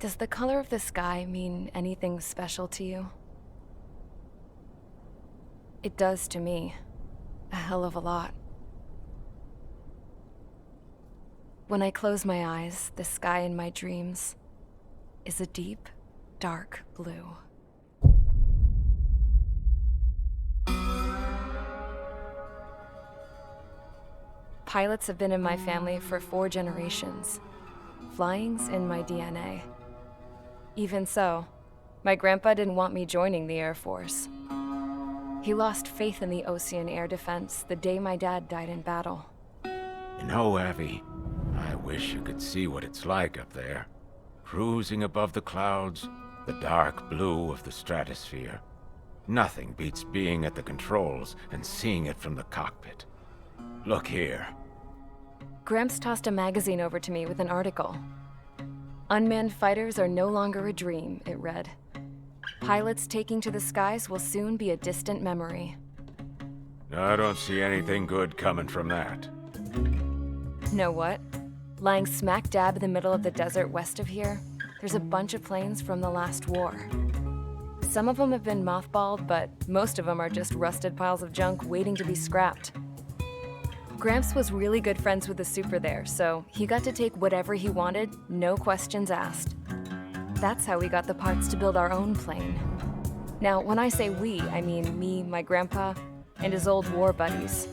Does the color of the sky mean anything special to you? It does to me. A hell of a lot. When I close my eyes, the sky in my dreams is a deep, dark blue. Pilots have been in my family for 4 generations. Flying's in my DNA. Even so, my grandpa didn't want me joining the Air Force. He lost faith in the Ocean Air Defense the day my dad died in battle. You know, Abby, I wish you could see what it's like up there. Cruising above the clouds, the dark blue of the stratosphere. Nothing beats being at the controls and seeing it from the cockpit. Look here. Gramps tossed a magazine over to me with an article. Unmanned fighters are no longer a dream, it read. Pilots taking to the skies will soon be a distant memory. I don't see anything good coming from that. Know what? Lying smack dab in the middle of the desert west of here, there's a bunch of planes from the last war. Some of them have been mothballed, but most of them are just rusted piles of junk waiting to be scrapped. Gramps was really good friends with the super there, so he got to take whatever he wanted, no questions asked. That's how we got the parts to build our own plane. Now, when I say we, I mean me, my grandpa, and his old war buddies.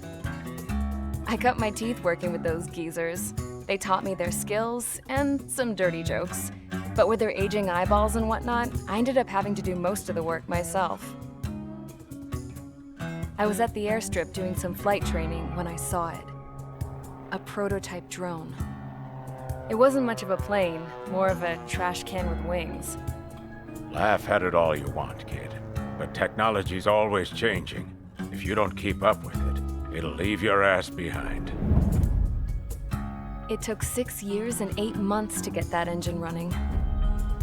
I cut my teeth working with those geezers. They taught me their skills and some dirty jokes. But with their aging eyeballs and whatnot, I ended up having to do most of the work myself. I was at the airstrip doing some flight training when I saw it. A prototype drone. It wasn't much of a plane, more of a trash can with wings. Laugh at it all you want, kid. But technology's always changing. If you don't keep up with it, it'll leave your ass behind. It took 6 years and 8 months to get that engine running.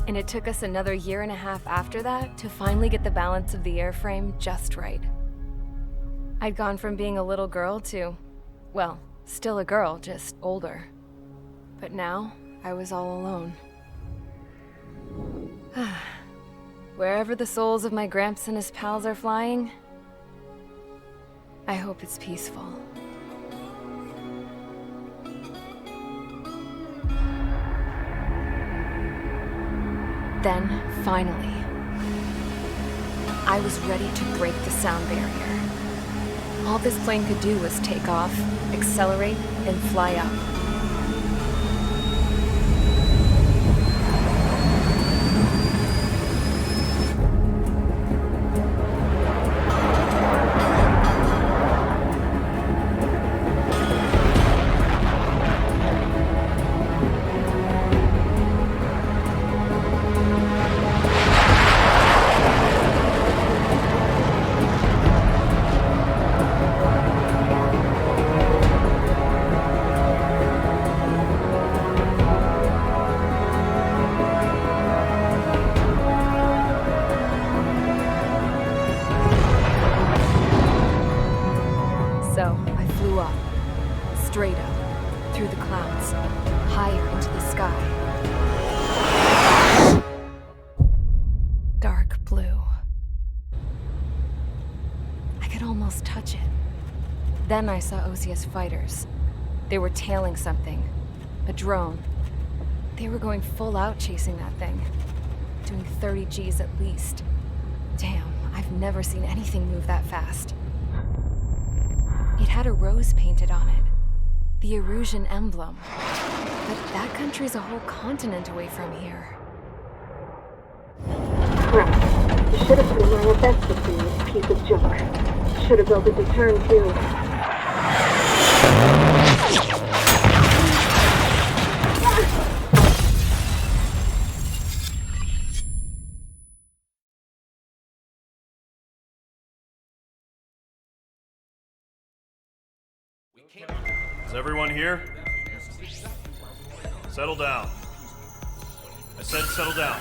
And it took us another 1.5 years after that to finally get the balance of the airframe just right. I'd gone from being a little girl to, well, still a girl, just older. But now, I was all alone. Wherever the souls of my Gramps and his pals are flying, I hope it's peaceful. Then, finally, I was ready to break the sound barrier. All this plane could do was take off, accelerate, and fly up. So, I flew up, straight up, through the clouds, higher into the sky. Dark blue. I could almost touch it. Then I saw OCS fighters. They were tailing something. A drone. They were going full out chasing that thing. Doing 30 Gs at least. Damn, I've never seen anything move that fast. It had a rose painted on it. The Erusian emblem. But that country's a whole continent away from here. Crap. You should have put in my investment in this piece of junk. Should have built a deterrent too. Is everyone here? Settle down. I said settle down.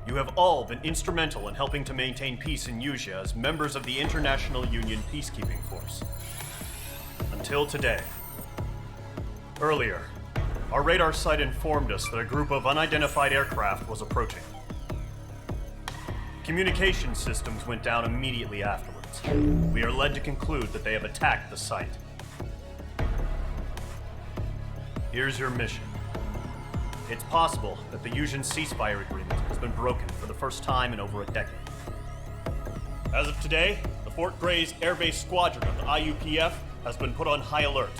You have all been instrumental in helping to maintain peace in Usea as members of the International Union Peacekeeping Force. Until today. Earlier, Our radar site informed us that a group of unidentified aircraft was approaching. Communication systems went down immediately afterwards. We are led to conclude that they have attacked the site. Here's your mission. It's possible that the Yuuzhan ceasefire agreement has been broken for the first time in over a decade. As of today, the Fort Grays Air Base Squadron of the IUPF has been put on high alert.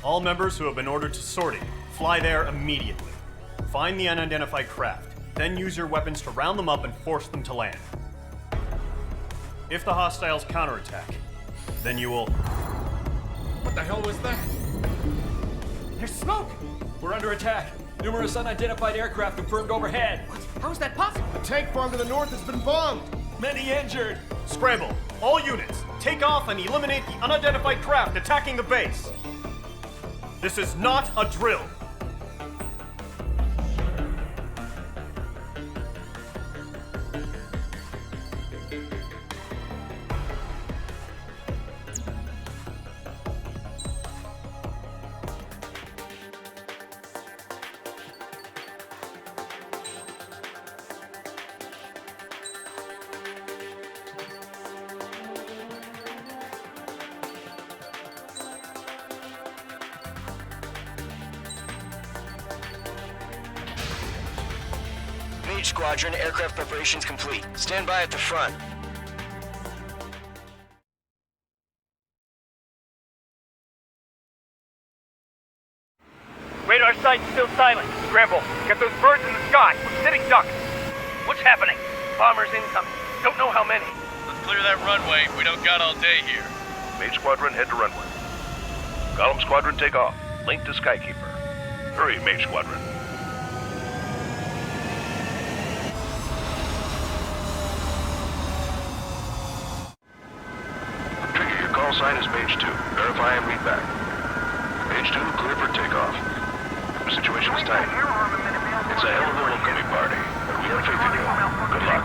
All members who have been ordered to sortie, fly there immediately. Find the unidentified craft, then use your weapons to round them up and force them to land. If the hostiles counterattack, then you will... What the hell was that? There's smoke! We're under attack. Numerous unidentified aircraft confirmed overhead. What? How is that possible? The tank farm to the north has been bombed! Many injured. Scramble! All units, take off and eliminate the unidentified craft attacking the base! This is not a drill! Mage Squadron, aircraft preparations complete. Stand by at the front. Radar site still silent. Scramble. Get those birds in the sky. We're sitting ducks. What's happening? Bombers incoming. Don't know how many. Let's clear that runway. We don't got all day here. Mage Squadron, head to runway. Golem Squadron, take off. Link to Skykeeper. Hurry, Mage Squadron. Trigger, your call sign is Mage 2. Verify and read back. Mage 2, clear for takeoff. The situation is tight. It's a hell of a homecoming party, but we have faith in you. Good luck.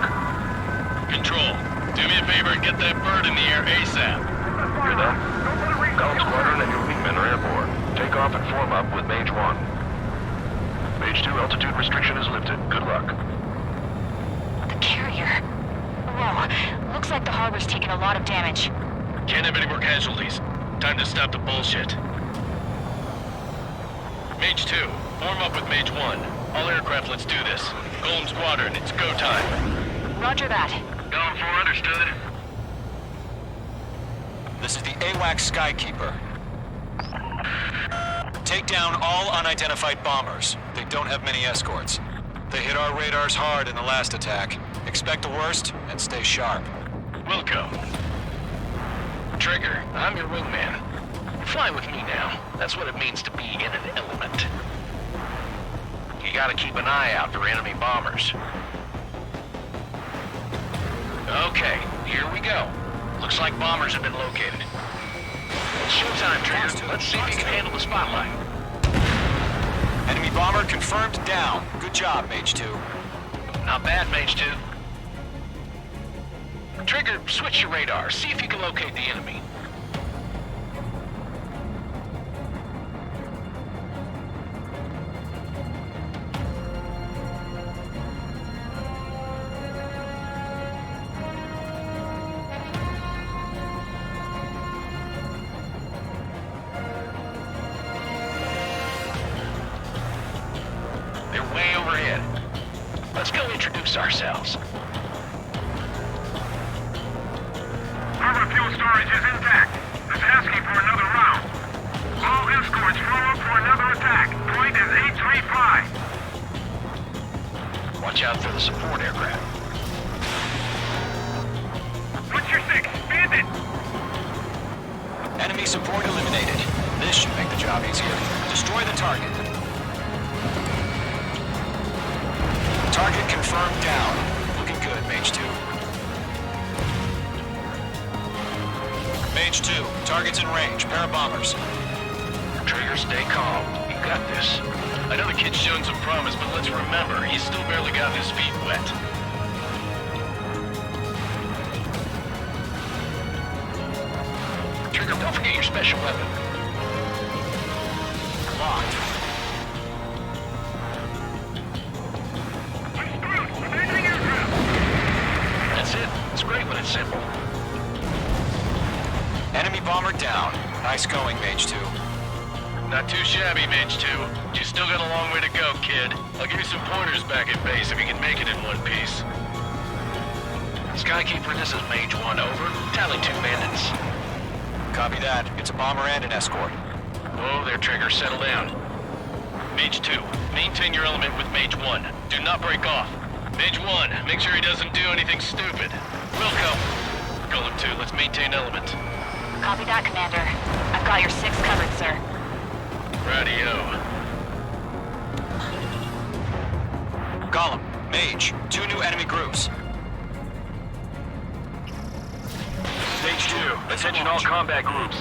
Control, do me a favor and get that bird in the air ASAP. Hear that? Golem Squadron and your wingmen are airborne. Take off and form up with Mage 1. Mage 2, altitude restriction is lifted. Good luck. The carrier. Whoa. Looks like the harbor's taken a lot of damage. Can't have any more casualties. Time to stop the bullshit. Mage 2, form up with Mage 1. All aircraft, let's do this. Golem Squadron, it's go time. Roger that. Golem 4, understood. This is the AWACS Skykeeper. Take down all unidentified bombers. They don't have many escorts. They hit our radars hard in the last attack. Expect the worst and stay sharp. Wilco. Trigger, I'm your wingman. Fly with me now. That's what it means to be in an element. You gotta keep an eye out for enemy bombers. Okay, here we go. Looks like bombers have been located. It's showtime, Trigger. Let's see if you can handle the spotlight. Enemy bomber confirmed down. Good job, Mage 2. Not bad, Mage 2. Trigger, switch your radar. See if you can locate the enemy. They're way overhead. Let's go introduce ourselves. Our fuel storage is intact. It's asking for another round. All escorts form up for another attack. Point is 835. Watch out for the support aircraft. What's your 6? Bandit! Enemy support eliminated. This should make the job easier. Destroy the target. Target confirmed down. Looking good, Mage 2. Mage 2, target's in range. Pair of bombers. Trigger, stay calm. You got this. I know the kid's shown some promise, but let's remember, he's still barely gotten his feet wet. Trigger, don't forget your special weapon. Locked. Not too shabby, Mage 2. You still got a long way to go, kid. I'll give you some pointers back at base if you can make it in one piece. Skykeeper, this is Mage 1, over. Tally 2 bandits. Copy that. It's a bomber and an escort. Whoa there, Trigger. Settle down. Mage 2, maintain your element with Mage 1. Do not break off. Mage 1, make sure he doesn't do anything stupid. Wilco. Golem 2, let's maintain element. Copy that, Commander. I've got your 6 covered, sir. Radio. Gollum, Mage, 2 new enemy groups. Stage 2, attention all combat groups.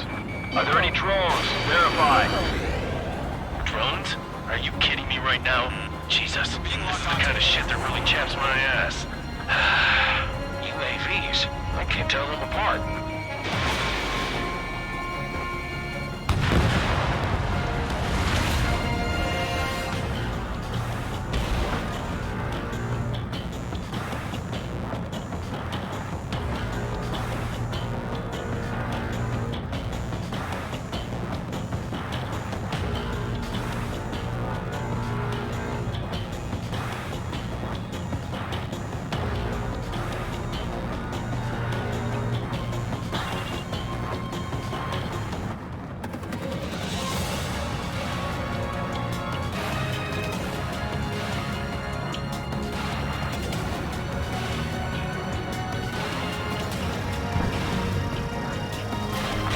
Are there any drones? Verify. Drones? Are you kidding me right now? Jesus, this is the kind of shit that really chaps my ass. UAVs? I can't tell them apart.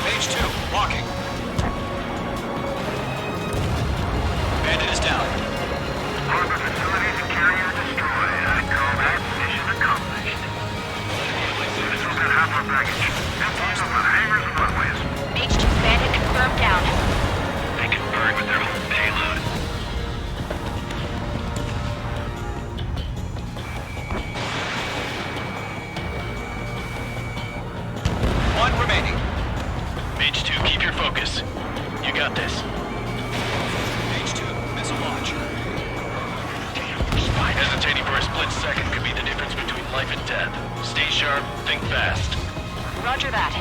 Mage 2, walking. Bandit is down. Harbor facilities and carrier destroyed. I call that mission accomplished. This will get half our baggage. Empties over hangars and runways. Mage 2 bandit confirmed down. They can burn with their own payload. One remaining. Mage 2, keep your focus. You got this. Mage 2, missile launch. Hesitating for a split second could be the difference between life and death. Stay sharp, think fast. Roger that.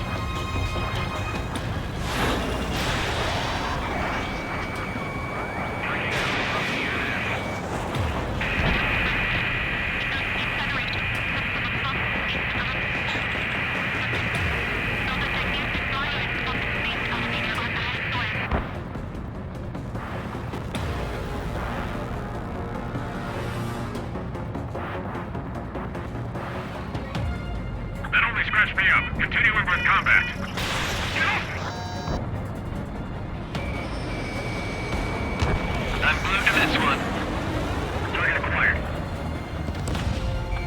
That only scratched me up. Continuing with combat. I'm glued to this one. Target acquired.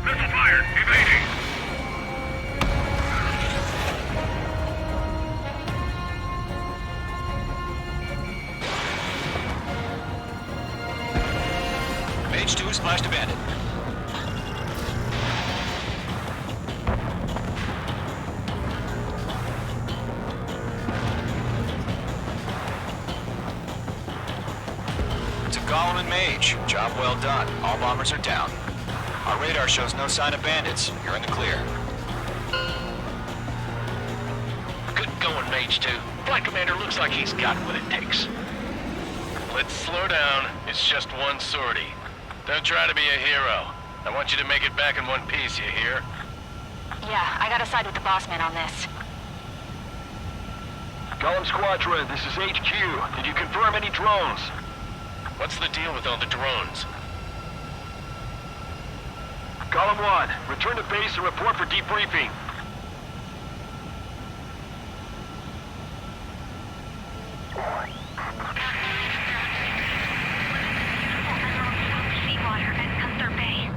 Missile fired. Evading. Mage 2 splashed a bandit. It's a Gollum and Mage. Job well done. All bombers are down. Our radar shows no sign of bandits. You're in the clear. Good going, Mage 2. Flight Commander looks like he's got what it takes. Let's slow down. It's just one sortie. Don't try to be a hero. I want you to make it back in one piece, you hear? Yeah, I gotta side with the boss man on this. Gollum Squadron, this is HQ. Did you confirm any drones? What's the deal with all the drones? Gollum 1, return to base and report for debriefing. Seawater at Gunther Bay.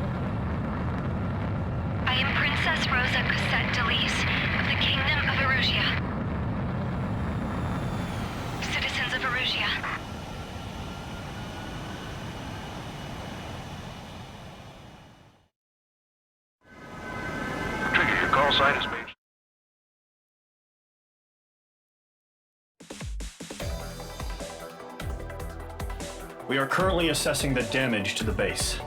I am Princess Rosa Cosette Delise of the Kingdom of Erusia. Citizens of Erusia. Trigger, your call sign is Mage. We are currently assessing the damage to the base.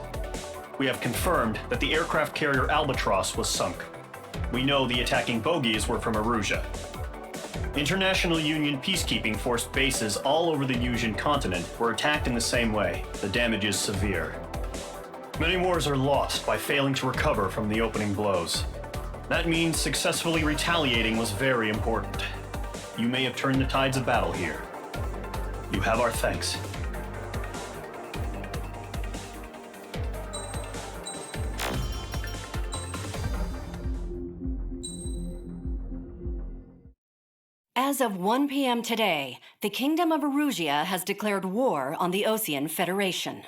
We have confirmed that the aircraft carrier Albatross was sunk. We know the attacking bogies were from Erusia. International Union peacekeeping force bases all over the Yusian continent were attacked in the same way. The damage is severe. Many wars are lost by failing to recover from the opening blows. That means successfully retaliating was very important. You may have turned the tides of battle here. You have our thanks. As of 1 p.m. today, the Kingdom of Erusia has declared war on the Osean Federation.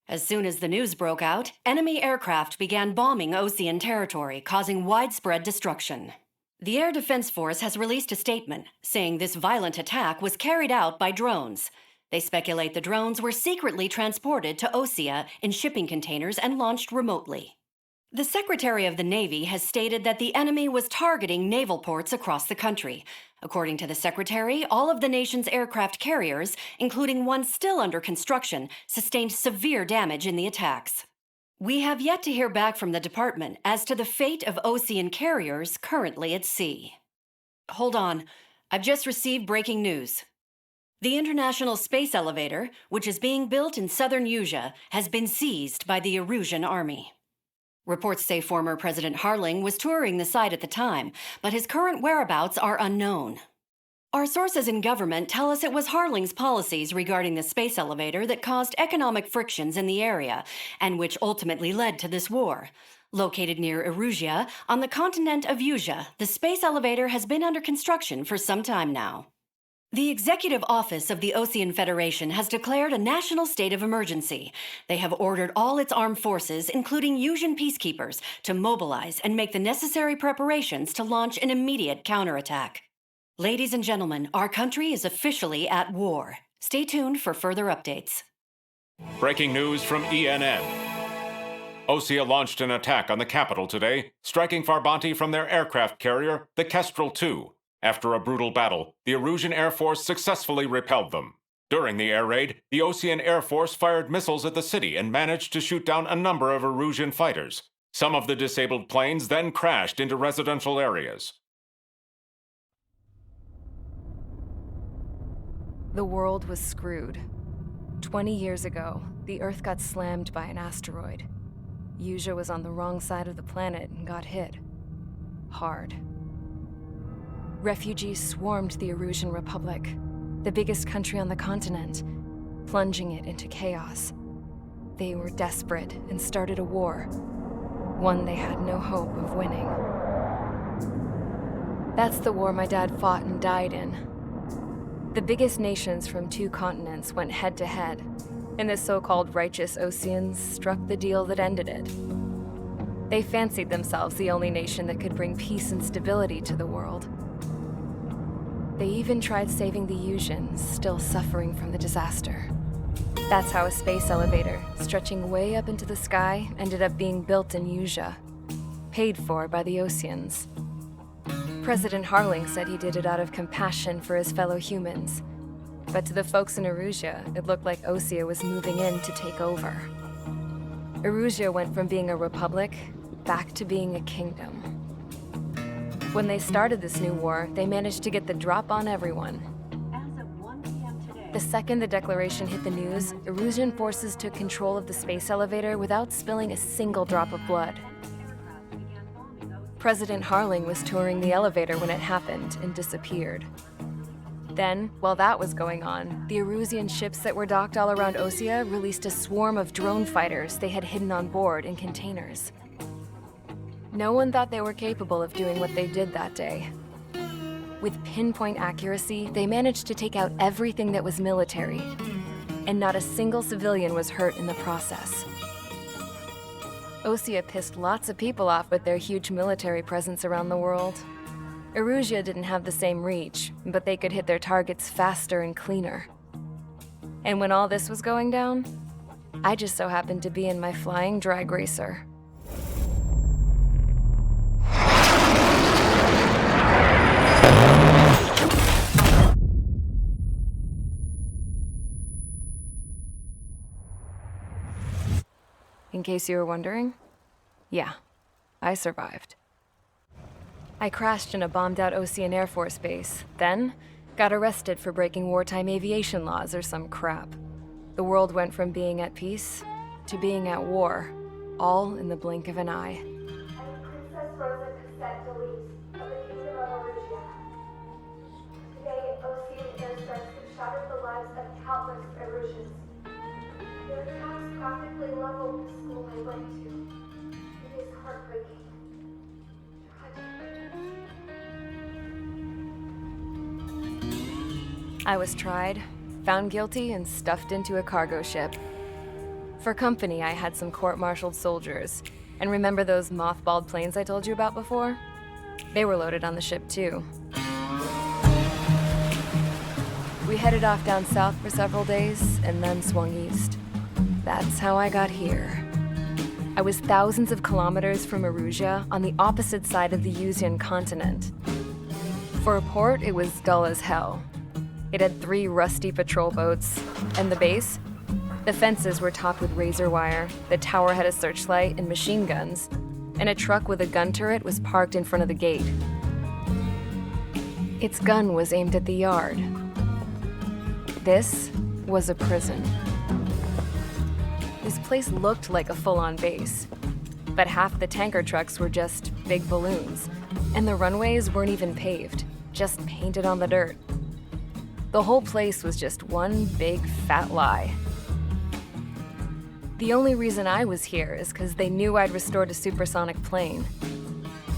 As soon as the news broke out, enemy aircraft began bombing Osean territory, causing widespread destruction. The Air Defense Force has released a statement saying this violent attack was carried out by drones. They speculate the drones were secretly transported to Osea in shipping containers and launched remotely. The Secretary of the Navy has stated that the enemy was targeting naval ports across the country. According to the Secretary, all of the nation's aircraft carriers, including one still under construction, sustained severe damage in the attacks. We have yet to hear back from the department as to the fate of Osean carriers currently at sea. Hold on, I've just received breaking news. The International Space Elevator, which is being built in southern Yusia, has been seized by the Erusian army. Reports say former President Harling was touring the site at the time, but his current whereabouts are unknown. Our sources in government tell us it was Harling's policies regarding the space elevator that caused economic frictions in the area, and which ultimately led to this war. Located near Erusia, on the continent of Yusia, the space elevator has been under construction for some time now. The Executive Office of the Osean Federation has declared a national state of emergency. They have ordered all its armed forces, including Yusian peacekeepers, to mobilize and make the necessary preparations to launch an immediate counterattack. Ladies and gentlemen, our country is officially at war. Stay tuned for further updates. Breaking news from ENN. Osea launched an attack on the capital today, striking Farbanti from their aircraft carrier, the Kestrel II. After a brutal battle, the Erusian Air Force successfully repelled them. During the air raid, the Osean Air Force fired missiles at the city and managed to shoot down a number of Erusian fighters. Some of the disabled planes then crashed into residential areas. The world was screwed. 20 years ago, the Earth got slammed by an asteroid. Yusia was on the wrong side of the planet and got hit. Hard. Refugees swarmed the Erusian Republic, the biggest country on the continent, plunging it into chaos. They were desperate and started a war, one they had no hope of winning. That's the war my dad fought and died in. The biggest nations from 2 continents went head-to-head, and the so-called righteous Oseans struck the deal that ended it. They fancied themselves the only nation that could bring peace and stability to the world. They even tried saving the Yusians, still suffering from the disaster. That's how a space elevator, stretching way up into the sky, ended up being built in Yusia, paid for by the Oseans. President Harling said he did it out of compassion for his fellow humans. But to the folks in Erusia, it looked like Osea was moving in to take over. Erusia went from being a republic back to being a kingdom. When they started this new war, they managed to get the drop on everyone. The second the declaration hit the news, Erusian forces took control of the space elevator without spilling a single drop of blood. President Harling was touring the elevator when it happened and disappeared. Then, while that was going on, the Erusian ships that were docked all around Osea released a swarm of drone fighters they had hidden on board in containers. No one thought they were capable of doing what they did that day. With pinpoint accuracy, they managed to take out everything that was military, and not a single civilian was hurt in the process. Osea pissed lots of people off with their huge military presence around the world. Erusia didn't have the same reach, but they could hit their targets faster and cleaner. And when all this was going down, I just so happened to be in my flying drag racer. In case you were wondering, yeah, I survived. I crashed in a bombed-out Ocean Air Force base, then got arrested for breaking wartime aviation laws or some crap. The world went from being at peace to being at war, all in the blink of an eye. Princess Rosa Cassette Delise of the Kingdom of Erusia. Today, Ocean airstrikes have shattered the lives of countless Erusians. Their attacks practically leveled the school I went to. It is heartbreaking. I was tried, found guilty, and stuffed into a cargo ship. For company, I had some court-martialed soldiers. And remember those mothballed planes I told you about before? They were loaded on the ship too. We headed off down south for several days, and then swung east. That's how I got here. I was thousands of kilometers from Erusia, on the opposite side of the Yuzian continent. For a port, it was dull as hell. It had 3 rusty patrol boats, and the base? The fences were topped with razor wire, the tower had a searchlight and machine guns, and a truck with a gun turret was parked in front of the gate. Its gun was aimed at the yard. This was a prison. This place looked like a full-on base, but half the tanker trucks were just big balloons, and the runways weren't even paved, just painted on the dirt. The whole place was just one big fat lie. The only reason I was here is because they knew I'd restored a supersonic plane.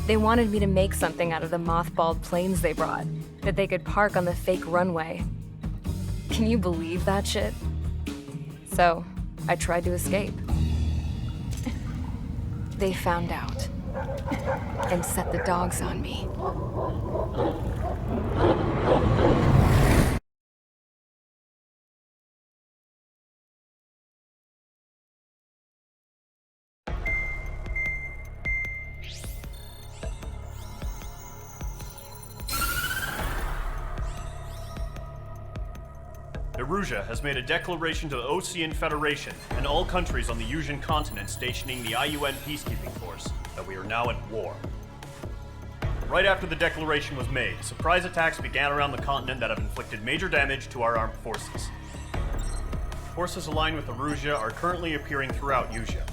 They wanted me to make something out of the mothballed planes they brought, that they could park on the fake runway. Can you believe that shit? So, I tried to escape. They found out and set the dogs on me. Erusia has made a declaration to the Ocean Federation and all countries on the Yuzian continent stationing the IUN peacekeeping force that we are now at war. Right after the declaration was made, surprise attacks began around the continent that have inflicted major damage to our armed forces. Forces aligned with Erusia are currently appearing throughout Yusia.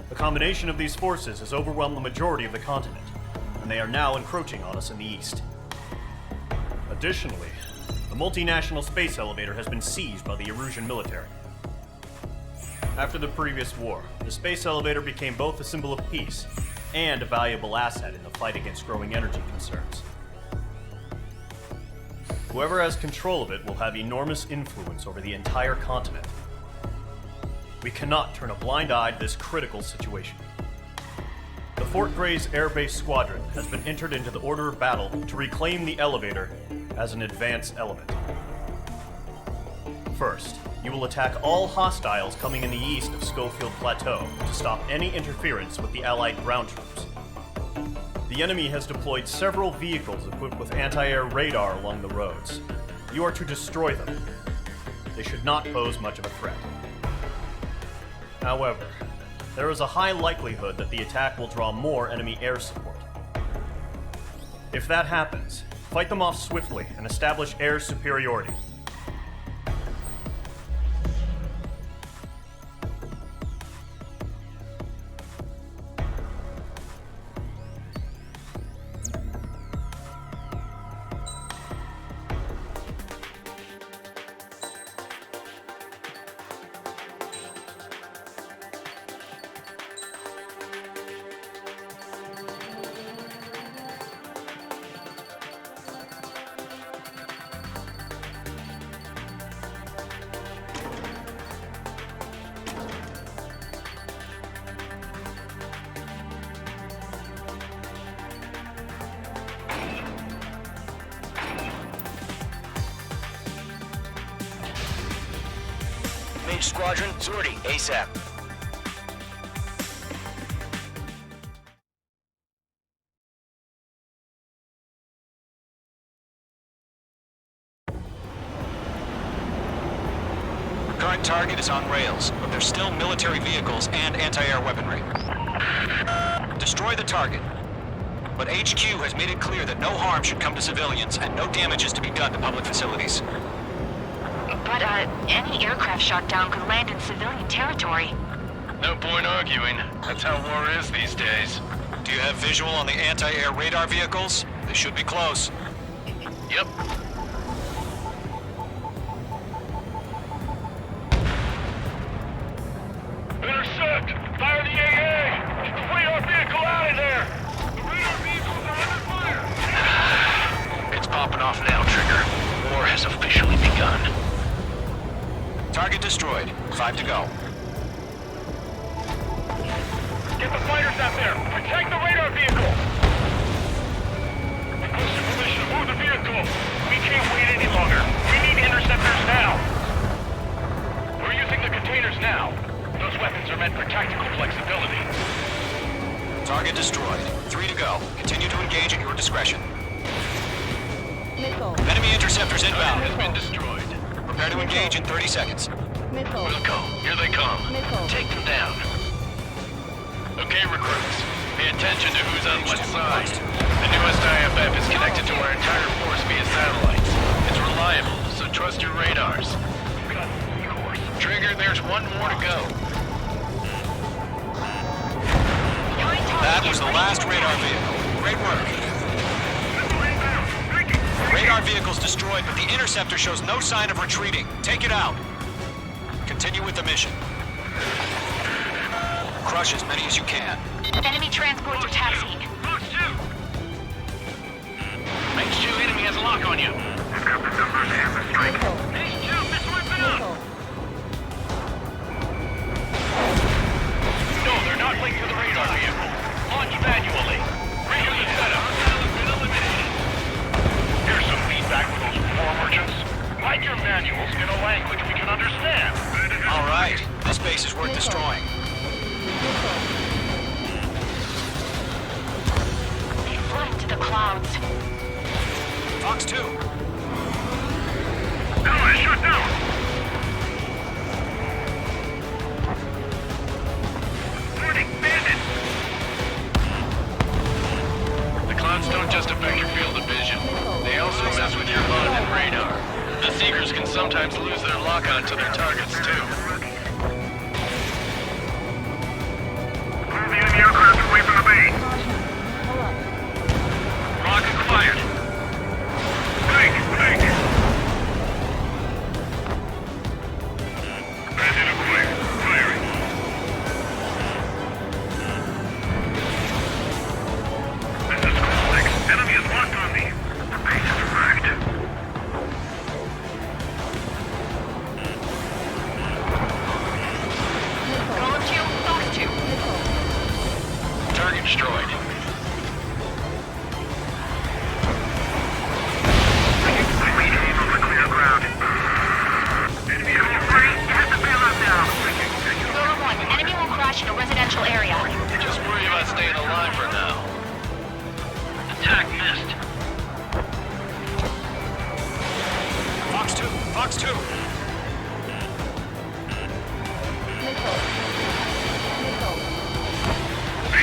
The combination of these forces has overwhelmed the majority of the continent, and they are now encroaching on us in the east. Additionally, the multinational space elevator has been seized by the Erusian military. After the previous war, the space elevator became both a symbol of peace and a valuable asset in the fight against growing energy concerns. Whoever has control of it will have enormous influence over the entire continent. We cannot turn a blind eye to this critical situation. The Fort Grays Air Base Squadron has been entered into the order of battle to reclaim the elevator as an advance element. First, you will attack all hostiles coming in the east of Schofield Plateau to stop any interference with the Allied ground troops. The enemy has deployed several vehicles equipped with anti-air radar along the roads. You are to destroy them. They should not pose much of a threat. However, there is a high likelihood that the attack will draw more enemy air support. If that happens, fight them off swiftly and establish air superiority. Mage Squadron, sortie, ASAP. Current target is on rails, but there's still military vehicles and anti-air weaponry. Destroy the target. but HQ has made it clear that no harm should come to civilians and no damage is to be done to public facilities. But, any aircraft shot down could land in civilian territory. No point arguing. That's how war is these days. Do you have visual on the anti-air radar vehicles? They should be close. Yep. Intercept! Fire the AA! Get the radar vehicle out of there! The radar vehicles are under fire! It's popping off now, Trigger. War has officially begun. Target destroyed. 5 to go. Get the fighters out there! Protect the radar vehicle! Requesting permission to move the vehicle! We can't wait any longer! We need interceptors now! We're using the containers now. Those weapons are meant for tactical flexibility. Target destroyed. 3 to go. Continue to engage at your discretion. Enemy interceptors inbound. Has been destroyed. Prepare to engage in 30 seconds. We'll go. Here they come. Take them down. Okay, recruits. Pay attention to who's on what side. The newest IFF is connected to our entire force via satellites. It's reliable, so trust your radars. Trigger, there's one more to go. That was the last radar vehicle. Great work. Radar vehicle's destroyed, but the interceptor shows no sign of retreating. Take it out. Continue with the mission. Crush as many as you can. Enemy transports are taxiing. H2 enemy has a lock on you. I've got the numbers and the strike. H2, missile inbound! No, they're not linked to the radar vehicle. Launch manually. Redo the setup. Has been eliminated. Here's some feedback for those war merchants. Write your manuals in a language we can understand. All right. This base is worth destroying. They fled into the clouds. Fox 2. Ally, shut down! Warning, bandit! The clouds don't just affect your field of vision. They also mess with your HUD and radar. The Seekers can sometimes lose their lock-on to their targets, too. Move the enemy aircraft away from the base. Rocket fired. Break! Bandit acquired. Firing. This is School 6. Enemy is locked on me. The base is wrecked. Column 2, Fox 2. Target destroyed. I need aim on the clear ground. Enemy is free. Have to bail out now. Solar 1, enemy will crash in a residential area. Just worry about staying alive for now. Attack missed. Fox 2. Fox 2.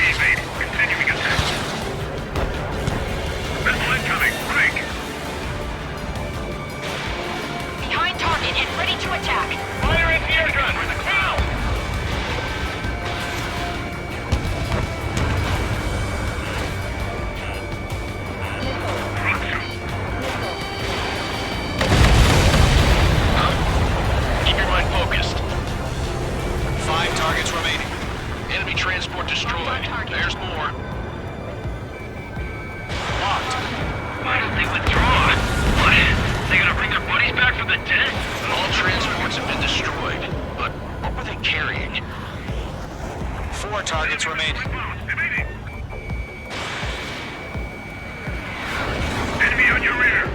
Evade. Continuing attack. Missile incoming. Break. Behind target and ready to attack. Fire anti-air gun. Now. Keep your mind focused. 5 targets remaining. Enemy transport destroyed. There's more. Locked. Why don't they withdraw? What? They gonna bring their buddies back from the dead? All transports have been destroyed. But what were they carrying? 4 targets remaining. Enemy on your rear.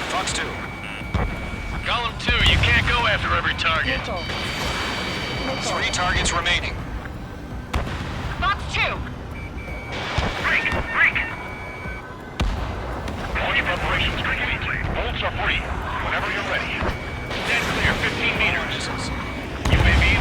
Fox 2. Column 2, you can't go after every target. 3 targets remaining. Fox 2. Break. Point of operations complete. Bolts are free. Whenever you're ready. Stand clear 15 meters. UAV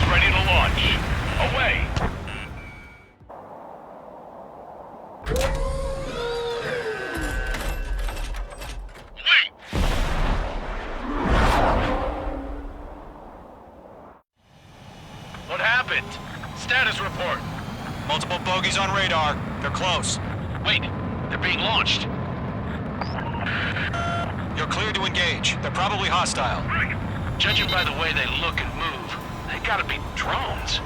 bogeys on radar. They're close. Wait, they're being launched. You're cleared to engage. They're probably hostile. Judging by the way they look and move, they gotta be drones.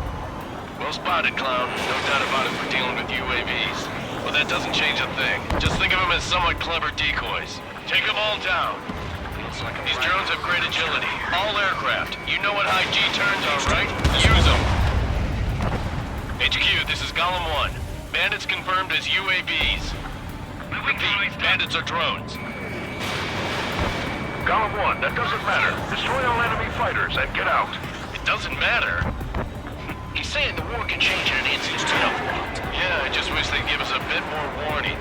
Well spotted, Clown. No doubt about it for dealing with UAVs. But that doesn't change a thing. Just think of them as somewhat clever decoys. Take them all down. These drones have great agility. All aircraft. You know what high G turns are, right? Use them. HQ, this is Golem 1. Bandits confirmed as UAVs. Repeat, bandits are drones. Golem 1, that doesn't matter. Destroy all enemy fighters and get out. It doesn't matter. He's saying the war can change in an instant. Yeah, I just wish they'd give us a bit more warning.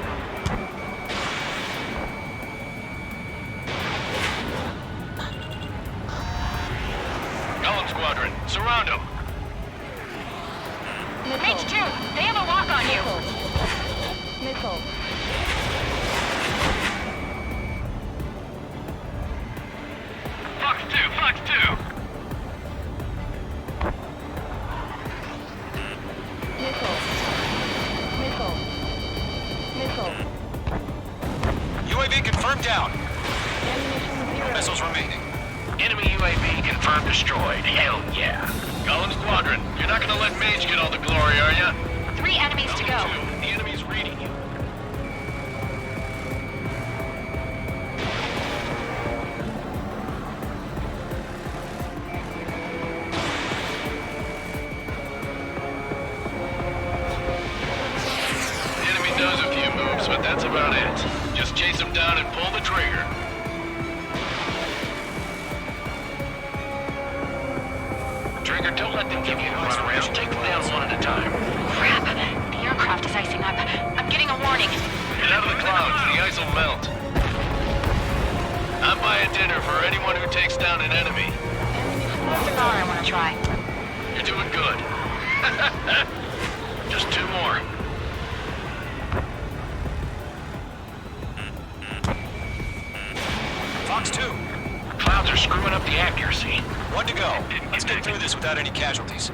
Golem Squadron, surround them. H2, they have a lock on you. Nickel. Fox 2, Fox 2. Nickel. UAV confirmed down. No missiles remaining. Enemy UAV confirmed destroyed. Hell yeah. Golem Squadron, you're not gonna let Mage get all the glory, are ya? 3 enemies to go. The enemy's reading you. The enemy does a few moves, but that's about it. Just chase him down and pull the trigger. Trigger, don't let them give you a runaround. Take them down one at a time. Crap, the aircraft is icing up. I'm getting a warning. Get out of the clouds, the ice will melt. I'm buying dinner for anyone who takes down an enemy. Cigar I want to try. You're doing good. Just 2 more. Fox 2. Clouds are screwing up the accuracy. 1 to go. Let's get through this without any casualties.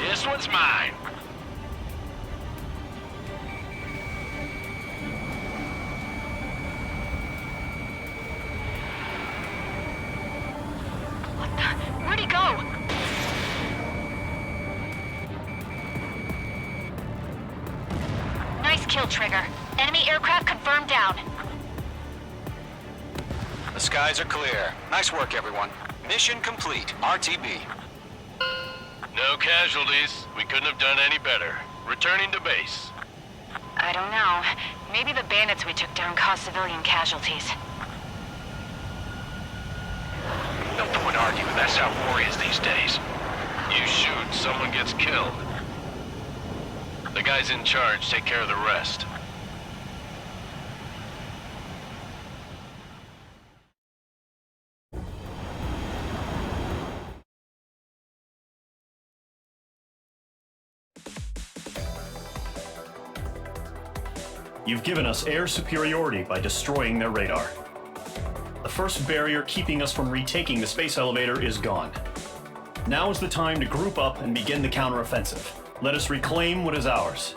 This one's mine. Where'd he go? Nice kill, Trigger. Enemy aircraft confirmed down. The skies are clear. Nice work, everyone. Mission complete. RTB. No casualties. We couldn't have done any better. Returning to base. I don't know. Maybe the bandits we took down caused civilian casualties. No point arguing. That's how war is these days. You shoot, someone gets killed. The guys in charge take care of the rest. You've given us air superiority by destroying their radar. The first barrier keeping us from retaking the space elevator is gone. Now is the time to group up and begin the counteroffensive. Let us reclaim what is ours.